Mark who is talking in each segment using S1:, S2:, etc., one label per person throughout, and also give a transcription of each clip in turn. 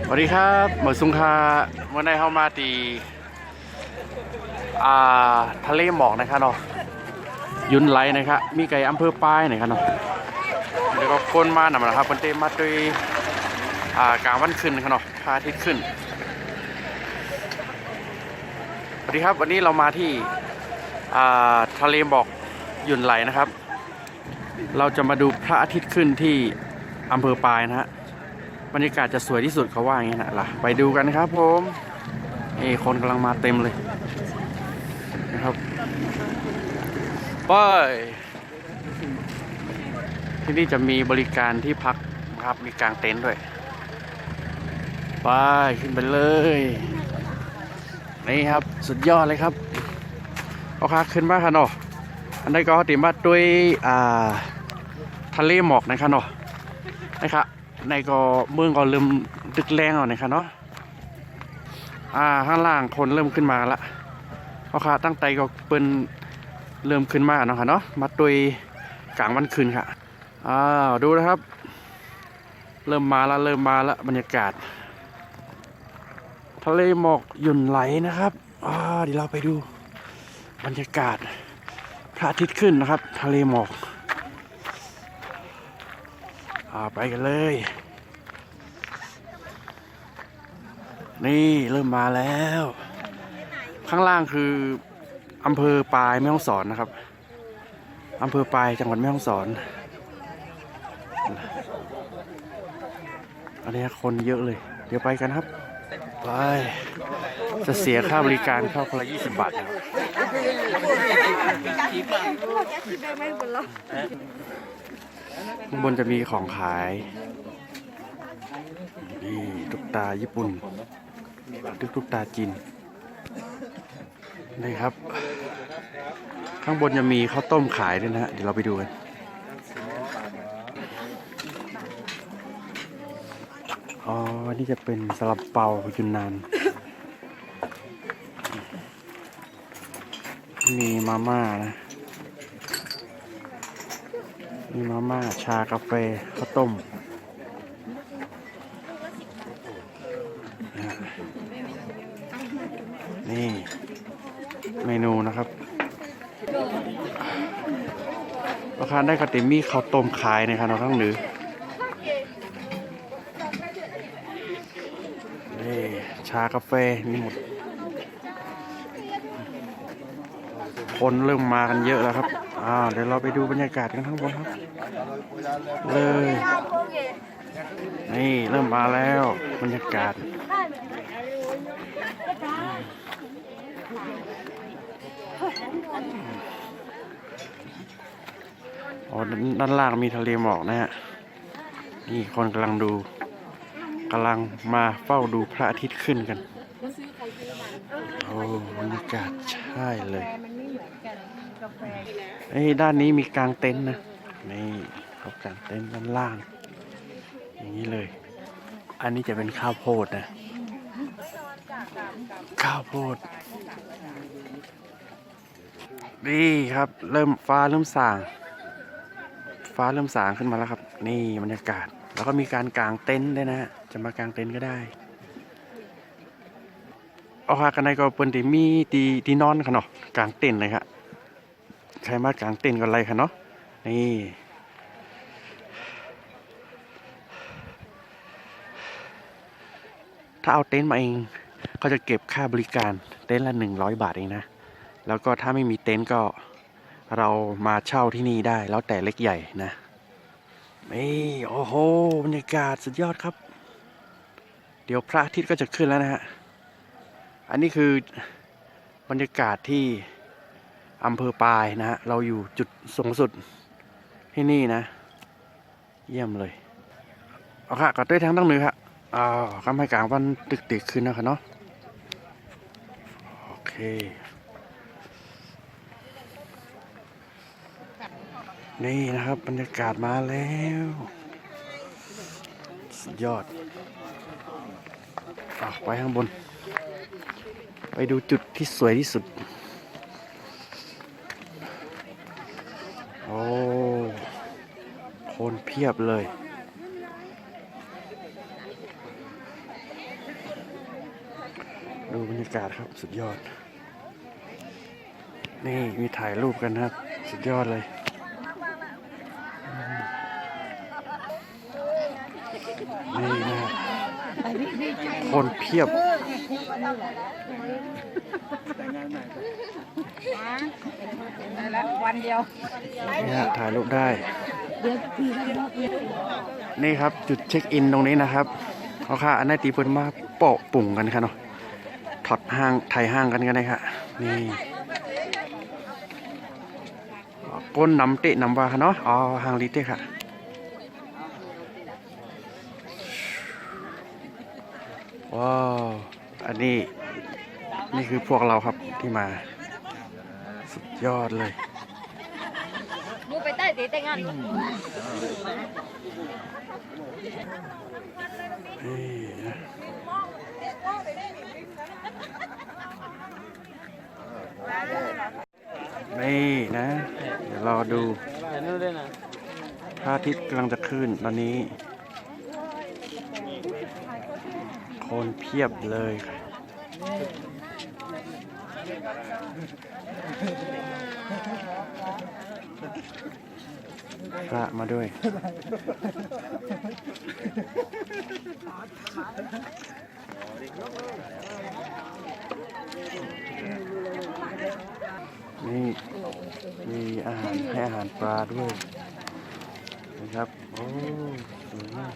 S1: สวัสดีครับเหมือนสุงคาเมื่อในเข้ามาตีทะเลหมอกนะครับเนาะยุนไหลนะครับมีไก่อำเภอปายนะครับเนาะแล้วก็คนมาหน่ะนะครับคนเต็มมาด้วยกลางวันขึ้นนะครับเนาะพระอาทิตย์ขึ้นสวัสดีครับวันนี้เรามาที่ทะเลหมอกยุนไหลนะครับ เราจะมาดูพระอาทิตย์ขึ้นที่อำเภอปายนะฮะบรรยากาศจะสวยที่สุดเขาว่าอย่างนี้นะล่ะไปดูกันครับผมคนกำลังมาเต็มเลยนะครับไปที่นี่จะมีบริการที่พักนะครับมีกางเต็นท์ด้วยไปขึ้นไปเลยนี่ครับสุดยอดเลยครับเอาค่าขึ้นมาค่ะเนาะอันนี้ก็ติดมาด้วยทะเลหมอกนะครับเนาะนะครับในก็เมืองก็เริ่มดึกแรงแล้วนะครับเนาะข้างล่างคนเริ่มขึ้นมาละเพราะค่ะตั้งใจก็เป็นเริ่มขึ้นมาเนาะค่ะเนาะมาด้วยกลางวันคืนค่ะดูนะครับเริ่มมาแล้วบรรยากาศทะเลหมอกหยุ่นไหลนะครับเดี๋ยวเราไปดูบรรยากาศพระอาทิตย์ขึ้นนะครับทะเลหมอกไปกันเลยนี่เริ่มมาแล้วข้างล่างคืออำเภอปายแม่ฮ่องสอนนะครับอำเภอปายจังหวัดแม่ฮ่องสอนอันนี้คนเยอะเลยเดี๋ยวไปกันครับไปจะเสียค่าบริการเข้าคนละ20 บาทครับข้างบนจะมีของขายนี่ตุ๊กตาญี่ปุ่นตุ๊กตาจีนนี่ครับข้างบนจะมีข้าวต้มขายด้วยนะฮะเดี๋ยวเราไปดูกันนี่จะเป็นซาลาเปายุนนานมีมาม่านะมีมาม่าชากาแฟข้าวต้มนี่เมนูนะครับราคาได้กระติมีข้าวต้มขายนะครับเราข้างหรือนี่ชากาแฟนี่หมดคนเริ่มมากันเยอะแล้วครับเดี๋ยวเราไปดูบรรยากาศกันข้างบนครับเลยนี่เริ่มมาแล้วบรรยากาศด้านล่างมีทะเลหมอกนะฮะนี่คนกำลังมาเฝ้าดูพระอาทิตย์ขึ้นกันบรรยากาศใช่เลยด้านนี้มีกางเต็นท์นะนี่เขากางเต็นท์ด้านล่างอย่างนี้เลยอันนี้จะเป็นข้าวโพดนะข้าวโพดนี่ครับฟ้าเริ่มส่างขึ้นมาแล้วครับนี่บรรยากาศแล้วก็มีการกางเต็นท์ด้วยนะจะมากางเต็นท์ก็ได้กันในก็เปิ้นมีตีนอนค่ะเนาะกางเต็นท์เลยครับใครมากางเต็นท์กันไรค่ะเนาะนี่ถ้าเอาเต็นท์มาเองเขาจะเก็บค่าบริการเต็นท์ละ100 บาทเองนะแล้วก็ถ้าไม่มีเต็นท์ก็เรามาเช่าที่นี่ได้แล้วแต่เล็กใหญ่นะนี่โอ้โหบรรยากาศสุดยอดครับเดี๋ยวพระอาทิตย์ก็จะขึ้นแล้วนะฮะอันนี้คือบรรยากาศที่อำเภอปายนะฮะเราอยู่จุดสูงสุดที่นี่นะเยี่ยมเลยค่ะก็ด้วยทางตั้งหนึ่งครับคำให้กลางวันตึกขึ้นนะครับเนาะโอเคนี่นะครับบรรยากาศมาแล้วสุดยอดไปข้างบนไปดูจุดที่สวยที่สุดคนเพียบเลย ดูบรรยากาศครับสุดยอดนี่มีถ่ายรูปกันครับสุดยอดเลยนี่นะคนเพียบ
S2: วันเดียว
S1: นี่ถ่ายรูปได้นี่ครับจุดเช็คอินตรงนี้นะครับเขาค่ะอันนี้ตีเพิ่นมาโปะปุ่งกันค่ะเนาะถอดห้างไทยห้างกันเลยค่ะนี่ก้นน้ำเตะน้ำว่าค่ะเนาะอ๋อห้างลิเตค่ะว้าวอันนี้นี่คือพวกเราครับที่มาสุดยอดเลย
S2: มูไปใต้ตีแต่งงาน
S1: นี่นะ เดี๋ยวรอดูพระอาทิตย์กำลังจะขึ้นตอนนี้คนเพียบเลยพระมาด้วยนี่มีอาหารให้อาหารปลาด้วยนะครับโอ้สวยมาก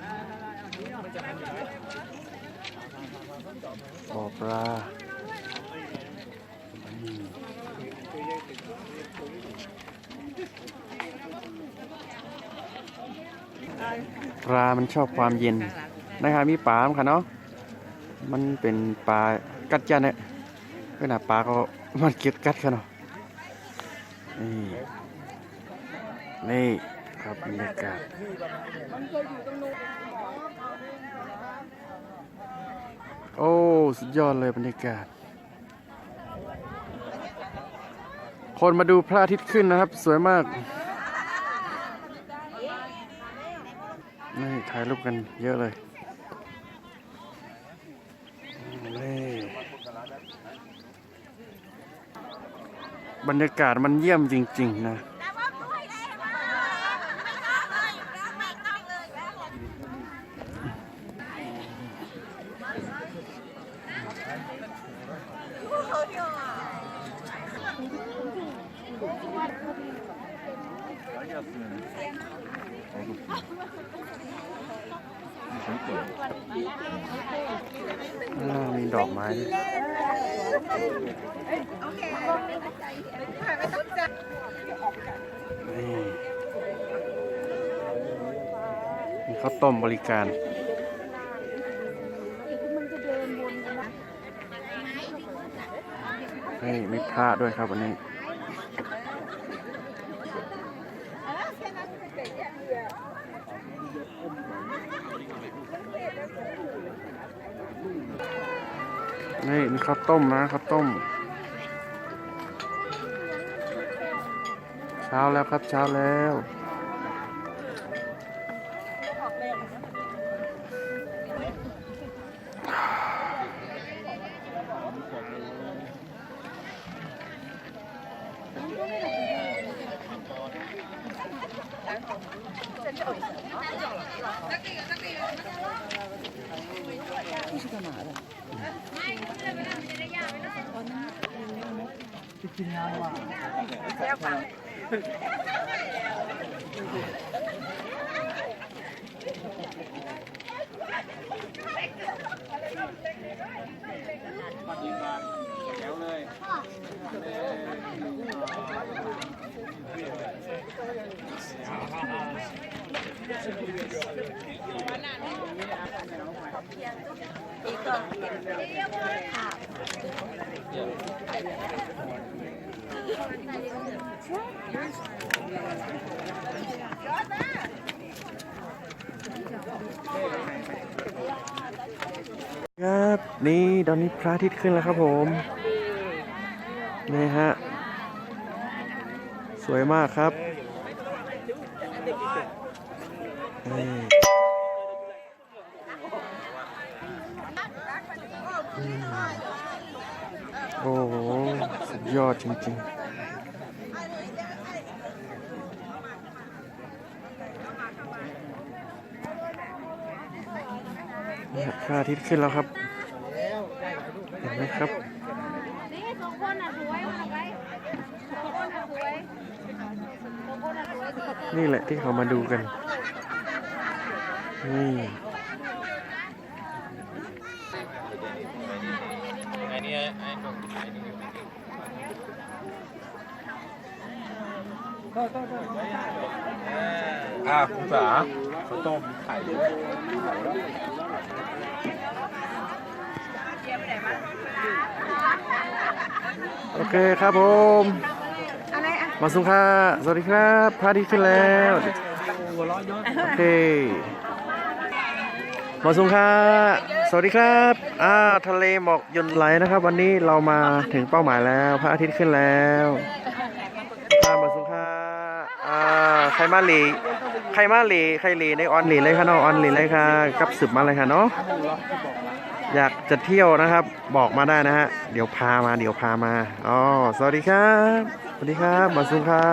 S1: บ่อปลาปลามันชอบความเย็นนะครับมีปลาค่ะเนาะมันเป็นปลากัดจันเนี่ยขนาดปลาก็มันเกลียดกัดค่ะเนาะนี่ครับบรรยากาศโอ้สุดยอดเลยบรรยากาศคนมาดูพระอาทิตย์ขึ้นนะครับสวยมากนี่ถ่ายรูปกันเยอะเลยนี่บรรยากาศมันเยี่ยมจริงๆนะมีดอกไม้นี่มีข้าวต้มบริการนี่มีพระด้วยครับวันนี้นี่มีข้าวต้มนะข้าวต้มเช้าแล้วครับเช้าแล้วกินงานว่ะครับนี่ตอนนี้พระอาทิตย์ขึ้นแล้วครับผมนี่ฮะสวยมากครับ โอ้โหสุดยอดจริงๆนี่ครับพระอาทิตย์ขึ้นแล้วครับ เห็นไหมครับ
S2: นี่สองคนน่ะสวยมาไปสองคนน่ะสวยสองคนน่ะสวยดี
S1: นี่แหละที่เขามาดูกัน นี่
S3: คุณจ๋าข้าวต้มไข่
S1: โอเคครับผมมาสุงค่ะสวัสดีครับพระอาทิตย์ขึ้นแล้วโอเคมาสุงค่ะสวัสดีครับทะเลหมอกหย่นไหลนะครับ วันนี้เรามาถึงเป้าหมายแล้วพระอาทิตย์ขึ้นแล้วมาสุงค่ะใครมาหลีใครหลีในออนหลีเลยค่ะเนาะออนหลีเลยค่ะกับสืบมาเลยค่ะเนาะอยากจะเที่ยวนะครับบอกมาได้นะฮะเดี๋ยวพามาอ๋อสวัสดีครับสวัสดีครับมาสุงค่ะ